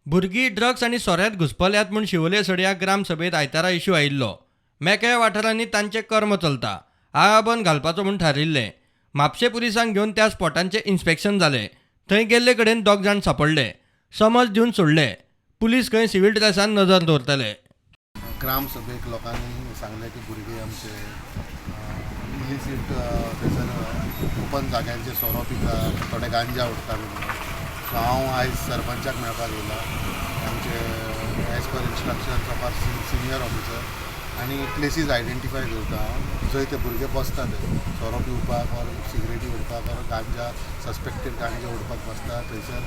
भुरगीं ड्रग्स आनी सोऱ्यांत घुस्पल्यात म्हूण शिवोले सड्या ग्रामसभेत आयतारा इश्यू आयिल्लो. मेकळ्या वाठारांनी तांचें कर्म चलता. आळाबंद घालपाचो म्हूण थारिल्लें. म्हापशे पुलिसांक घेवन त्या स्पॉटांचें इन्स्पेक्शन जालें. थंय गेल्ले कडेन 2 जाण सांपडले. समज दिवन सोडले. पुलीस खंय सिव्हील ड्रेसान नजर दवरतले. ग्रामसभेक लोकांनी सांगले की भुरगे आमचे इलिसीट थंयसर ओपन जाग्यांचेर सोरो पितात, थोडे गांजा उडटा म्हणून. सो हांव आयज सरपंचाक मेळपाक येयला, आमचे as per instructions of our senior officer, आनी प्लेसीस आयडेंटिफाय करता हांव जंय ते भुरगे बसता थंय सोरो पिवपाक ऑर सिगरेटी उडपाक ऑर गांजा सस्पेक्टेड गांजा उडपाक बसता. थंयसर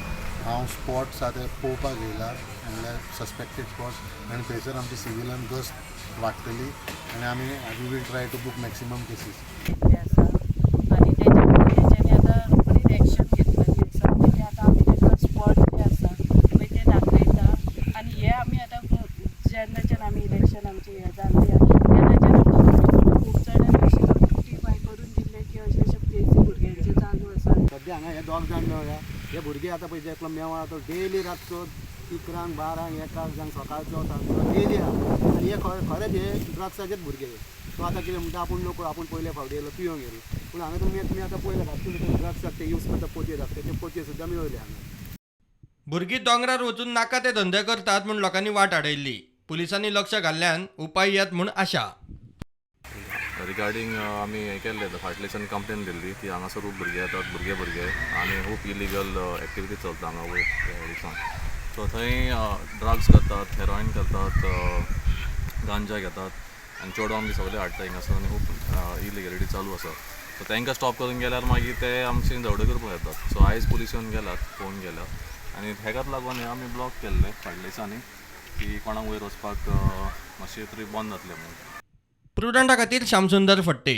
हांव स्पॉट्स आसा ते पळोवपाक येयला, म्हणल्यार सस्पेक्टेड स्पॉट्स, आनी थंयसर आमची सिव्हिलान गस्त वाडटली आनी आमी we will try to book maximum cases. आणि त्याच्यानी आता रोखडीच एक्शन घेतलेली आसा. म्हणजे आता आमी तांकां स्पॉट जे आसा पळय ते दाखयता. आनी हे आमी आतां जेन्नाच्यान आमी इलेक्शन आमचें हें जाल्लें तेन्नाच्यान आमकां खूब जाणांनी अशें नोटिफाय करून दिल्लें की अशें अशें प्लेसी भुरग्यांचे चालू आसा. सद्या हांगा हे 2 जाण मेळ्ळ्या. हे भुरगे आतां पळय एकलो मेवळा तो डेली रातचो 11 12 1 जांक सकाळचो डेली आहा. आनी हे खरेंच हे ड्रग्साचेच भुरगे. तो आतां कितें म्हणटा आपूण पयले फावटी येयलो पिवंक येयलो, पूण हांगा तुमी आतां पळयला ड्रग्साक ते यूज करता पोतये धाकटे, ते पोतये सुद्दां मेळयले हांगा. भुरगीं दोंगरार वचून नाका ते धंदे करतात म्हूण लोकांनी वाट आडयल्ली. पुलिसांनी लक्ष घाल्ल्यान उपाय येत म्हूण आशा. रिगार्डींग आमी हें केल्लें फाटल्या दिसांनी कंप्लेन दिल्ली की हांगासर खूब भुरगे येतात, भुरगे आनी खूब इलिगल एक्टिविटी चलता हांगा वयर दिसान. सो थंय ड्रग्स करतात, हेरोईन करतात, गांजा घेतात आनी चेडवां बी सगळे हाडटा हिंगासर आनी खूब इलिगॅलिटी चालू आसा. सो तांकां स्टॉप करून गेल्यार मागीर ते आमची झगडो करपाक येतात. सो आयज पुलीस येवन गेल्यात, पळोवन गेल्यात आनी हेकाच लागून हे आमी ब्लॉक केल्ले फाटल्या दिसांनी की कोणाक वयर वचपाक मातशें तरी बंद जातलें म्हणून. प्रुडंटा खातीर श्यामसुंदर फडते.